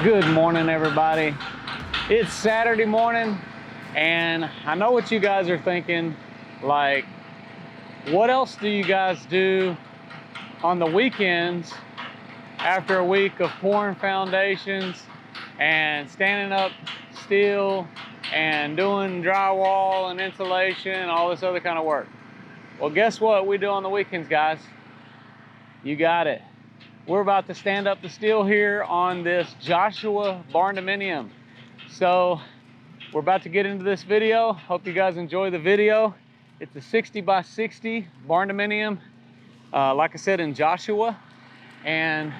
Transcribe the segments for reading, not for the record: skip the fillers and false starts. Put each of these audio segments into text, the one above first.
Good morning, everybody. It's Saturday morning, and I know what you guys are thinking, like, what else do you guys do on the weekends after a week of pouring foundations and standing up steel and doing drywall and insulation and all this other kind of work? Well, guess what we do on the weekends, guys? You got it. We're about to stand up the steel here on this Joshua Barndominium. So we're about to get into this video. Hope you guys enjoy the video. It's a 60 by 60 Barndominium, like I said, in Joshua. And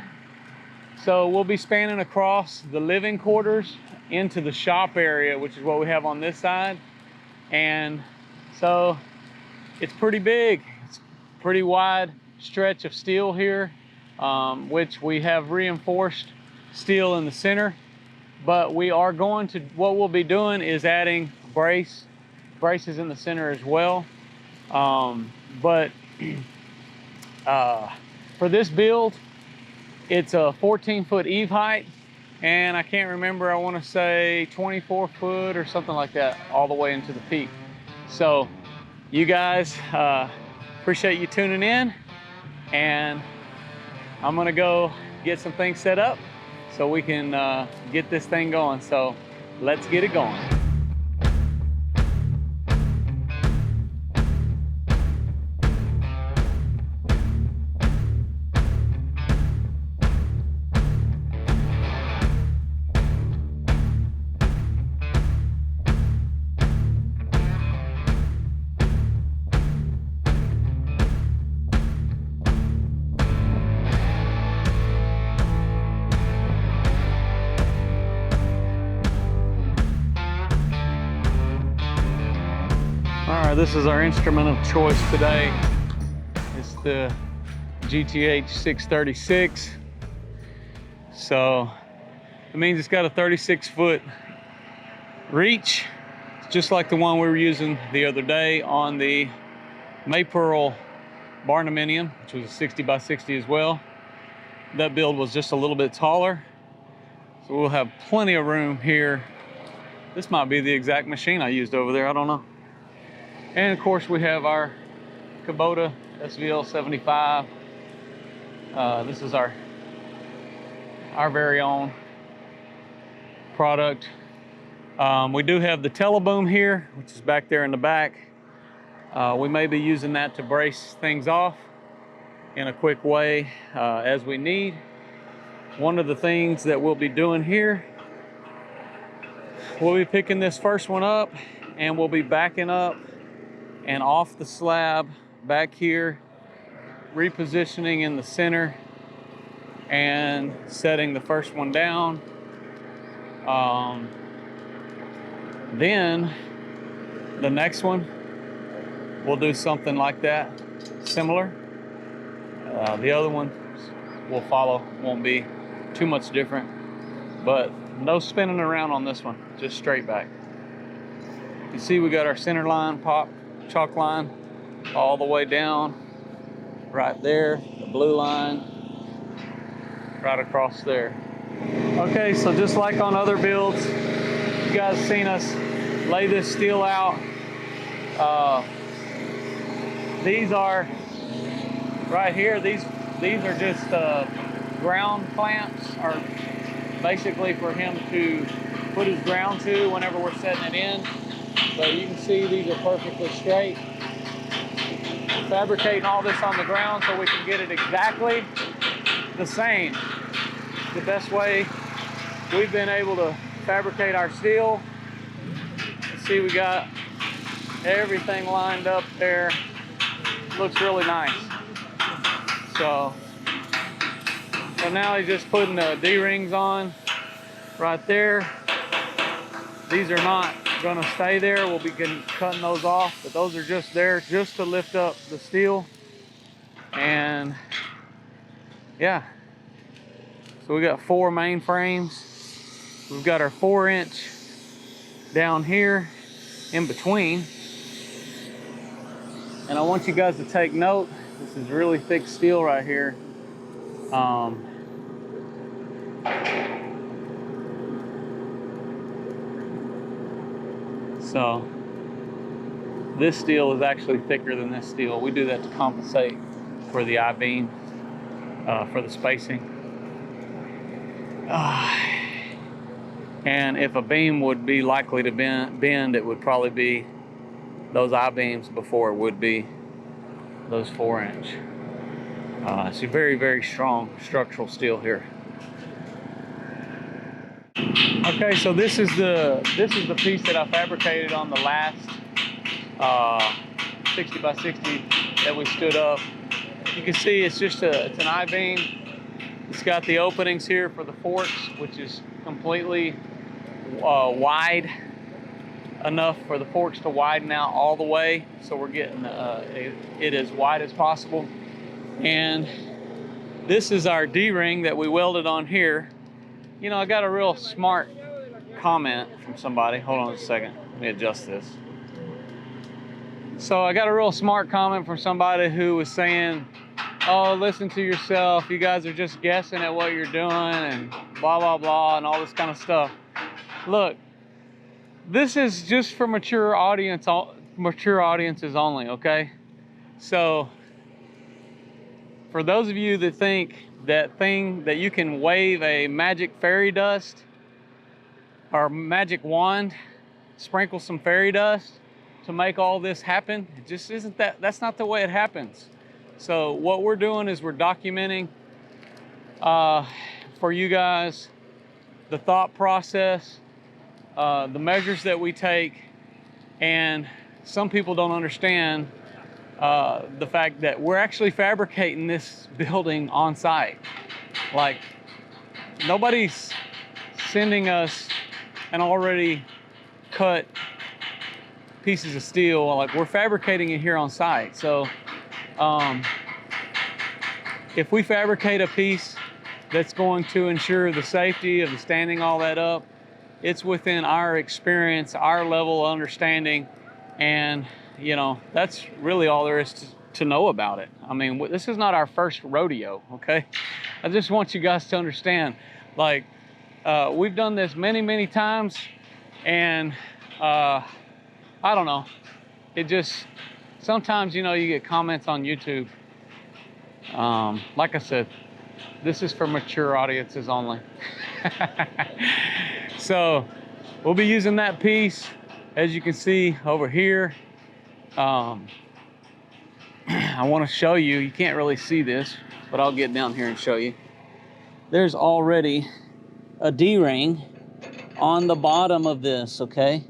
so we'll be spanning across the living quarters into the shop area, which is what we have on this side. And so it's pretty big. It's a pretty wide stretch of steel here, which we have reinforced steel in the center. But we are going to, what we'll be doing is adding braces in the center as well. For this build, it's a 14-foot eave height, and I can't remember, I want to say 24 foot or something like that, all the way into the peak. So you guys, appreciate you tuning in, and I'm gonna go get some things set up so we can get this thing going. So let's get it going. All right, this is our instrument of choice today. It's the GTH 636. So it means it's got a 36-foot reach. It's just like the one we were using the other day on the Maypearl Barndominium, which was a 60 by 60 as well. That build was just a little bit taller. So we'll have plenty of room here. This might be the exact machine I used over there, I don't know. And of course we have our Kubota SVL 75. This is our very own product. We do have the teleboom here, which is back there in the back. We may be using that to brace things off in a quick way as we need. One of the things that we'll be doing here, we'll be picking this first one up and we'll be backing up and off the slab back here, repositioning in the center and setting the first one down. Then the next one, we'll do something like that, similar. The other one will follow, won't be too much different, but no spinning around on this one, just straight back. You see we got our center line chalk line all the way down right there, the blue line right across there. Okay, so just like on other builds, you guys seen us lay this steel out. These are right here, these are just ground clamps, or basically for him to put his ground to whenever we're setting it in. So you can see these are perfectly straight. We're fabricating all this on the ground so we can get it exactly the same. The best way we've been able to fabricate our steel. You see we got everything lined up there. Looks really nice. So now he's just putting the D-rings on right there. These are not gonna stay there. We'll be cutting those off, but those are just there just to lift up the steel. And yeah, so we got 4 main frames. We've got our 4-inch down here in between. And I want you guys to take note, this is really thick steel right here. So this steel is actually thicker than this steel. We do that to compensate for the I-beam, for the spacing. And if a beam would be likely to bend, it would probably be those I-beams before it would be those 4-inch. It's a very, very strong structural steel here. Okay, so this is the piece that I fabricated on the last 60 by 60 that we stood up. You can see it's an I-beam. It's got the openings here for the forks, which is completely wide enough for the forks to widen out all the way. So we're getting it as wide as possible. And this is our D-ring that we welded on here. You know, I got a real smart comment from somebody. Hold on a second. Let me adjust this. So I got a real smart comment from somebody who was saying, oh, listen to yourself. You guys are just guessing at what you're doing and blah, blah, blah, and all this kind of stuff. Look, this is just for mature audiences only, okay? So for those of you that think that you can wave a magic fairy dust or magic wand, sprinkle some fairy dust to make all this happen, it just isn't that's not the way it happens. So what we're doing is we're documenting for you guys the thought process, the measures that we take, and some people don't understand the fact that we're actually fabricating this building on site. Like, nobody's sending us an already cut pieces of steel. Like, we're fabricating it here on site. So if we fabricate a piece that's going to ensure the safety of the standing all that up, it's within our experience, our level of understanding, and you know, that's really all there is to know about it. I mean, this is not our first rodeo, okay? I just want you guys to understand, like, we've done this many, many times, and I don't know, it just, sometimes, you know, you get comments on YouTube. Like I said, this is for mature audiences only. So we'll be using that piece, as you can see over here. I want to show you, you can't really see this, but I'll get down here and show you. There's already a D-ring on the bottom of this, okay?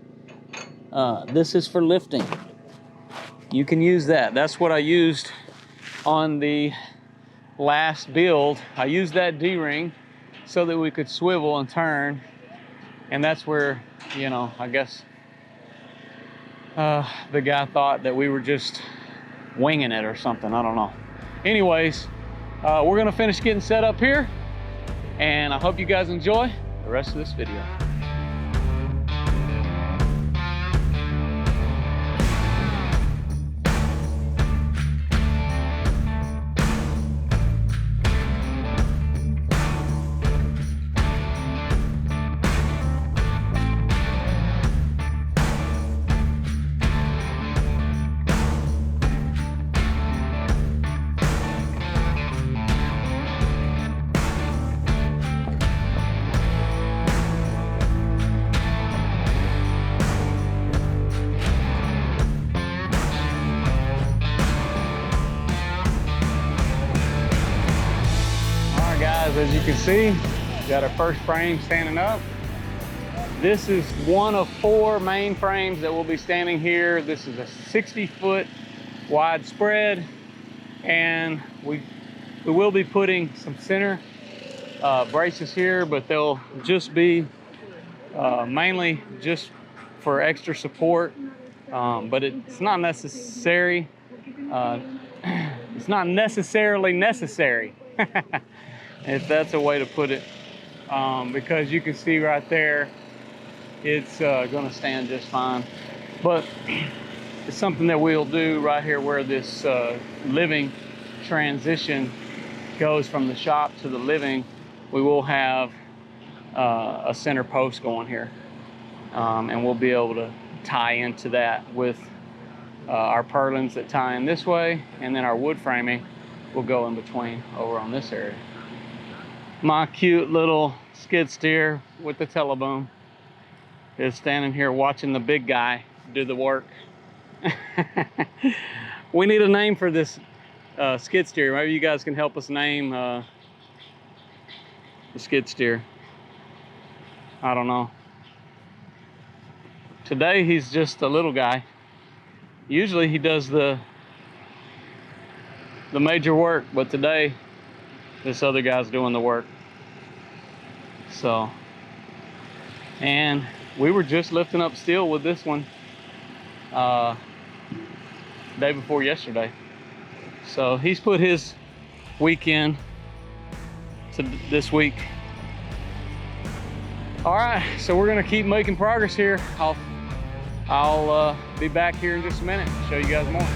This is for lifting. You can use that. That's what I used on the last build. I used that D-ring so that we could swivel and turn, and that's where, you know, I guess the guy thought that we were just winging it or something. I don't know. Anyways, we're gonna finish getting set up here, and I hope you guys enjoy the rest of this video. As you can see, we got our first frame standing up. This is one of 4 main frames that will be standing here. This is a 60-foot wide spread, and we will be putting some center braces here, but they'll just be mainly just for extra support. But it's not necessary. It's not necessarily necessary. If that's a way to put it, because you can see right there, it's going to stand just fine. But it's something that we'll do right here where this living transition goes from the shop to the living. We will have a center post going here, and we'll be able to tie into that with our purlins that tie in this way, and then our wood framing will go in between over on this area. My cute little skid steer with the teleboom is standing here watching the big guy do the work. We need a name for this skid steer. Maybe you guys can help us name the skid steer. I don't know. Today he's just a little guy. Usually he does the major work, but today this other guy's doing the work. So, and we were just lifting up steel with this one day before yesterday. So he's put his weekend to this week. All right, so we're gonna keep making progress here. I'll be back here in just a minute to show you guys more.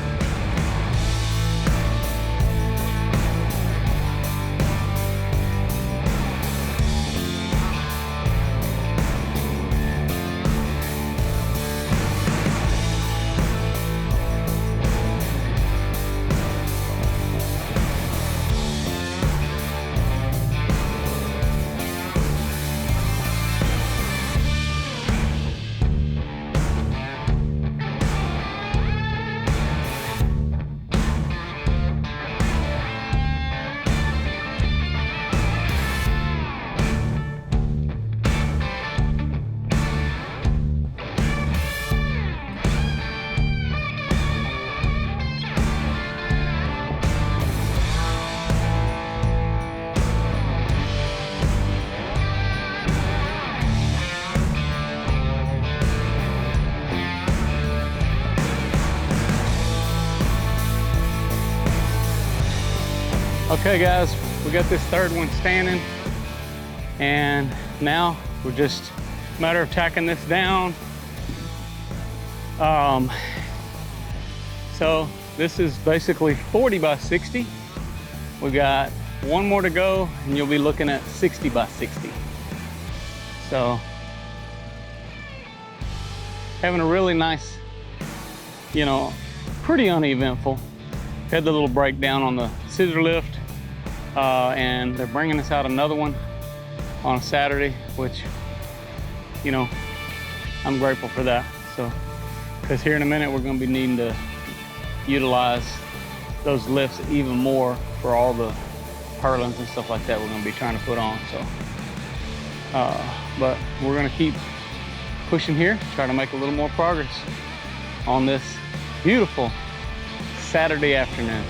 Okay guys, we got this third one standing, and now we're just a matter of tacking this down. So this is basically 40 by 60. We got one more to go and you'll be looking at 60 by 60. So having a really nice, you know, pretty uneventful. Had the little breakdown on the scissor lift. And they're bringing us out another one on a Saturday, which, you know, I'm grateful for that. So, because here in a minute we're going to be needing to utilize those lifts even more for all the purlins and stuff like that we're going to be trying to put on. So, but we're going to keep pushing here, try to make a little more progress on this beautiful Saturday afternoon.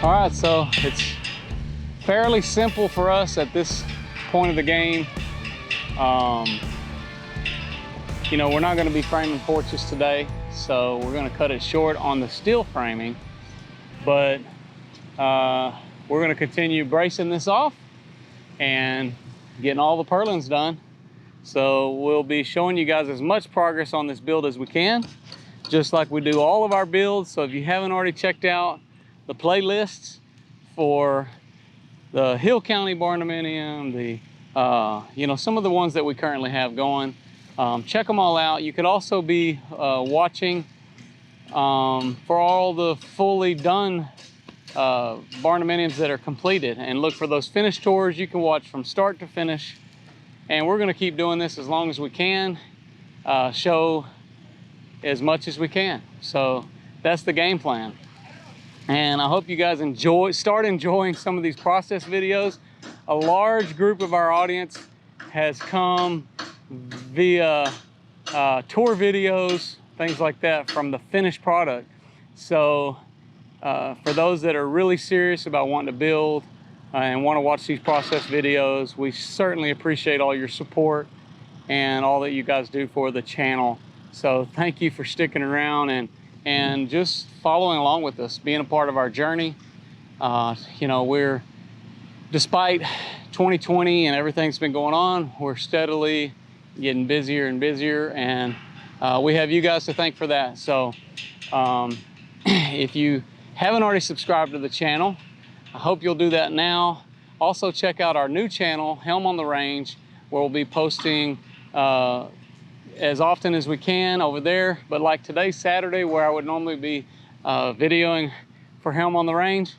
All right, so it's fairly simple for us at this point of the game. You know, we're not going to be framing porches today, so we're going to cut it short on the steel framing, but we're going to continue bracing this off and getting all the purlins done. So we'll be showing you guys as much progress on this build as we can, just like we do all of our builds. So if you haven't already checked out the playlists for the Hill County Barndominium, you know, some of the ones that we currently have going, check them all out. You could also be watching for all the fully done Barndominiums that are completed, and look for those finish tours. You can watch from start to finish, and we're going to keep doing this as long as we can, show as much as we can. So that's the game plan. And I hope you guys start enjoying some of these process videos. A large group of our audience has come via tour videos, things like that, from the finished product. So for those that are really serious about wanting to build and want to watch these process videos. We certainly appreciate all your support and all that you guys do for the channel. So thank you for sticking around and just following along with us, being a part of our journey. You know, despite 2020 and everything's been going on, we're steadily getting busier and busier, and we have you guys to thank for that. So if you haven't already subscribed to the channel, I hope you'll do that now. Also check out our new channel, Helm on the Range, where we'll be posting as often as we can over there. But like today's Saturday, where I would normally be videoing for Helm on the Range,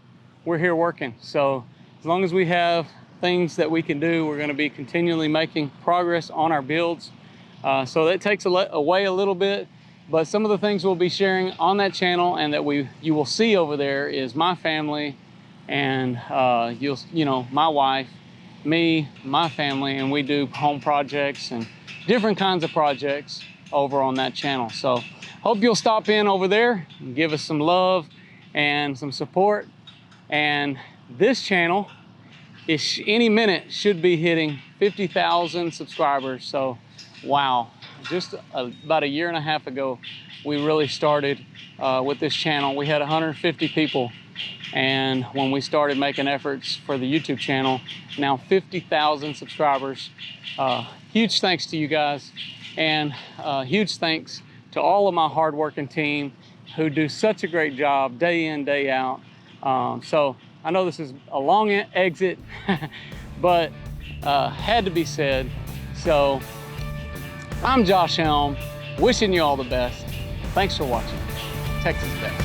we're here working. So as long as we have things that we can do, we're going to be continually making progress on our builds. So that takes away a little bit, but some of the things we'll be sharing on that channel and that you will see over there is my family and you know, my wife, me, my family, and we do home projects and different kinds of projects over on that channel. So hope you'll stop in over there and give us some love and some support. And this channel is any minute should be hitting 50,000 subscribers. So wow, just about a year and a half ago we really started with this channel. We had 150 people, and when we started making efforts for the YouTube channel, now 50,000 subscribers. Huge thanks to you guys, and huge thanks to all of my hardworking team who do such a great job day in, day out. So I know this is a long exit, but had to be said. So I'm Josh Helm, wishing you all the best. Thanks for watching. Texas Best.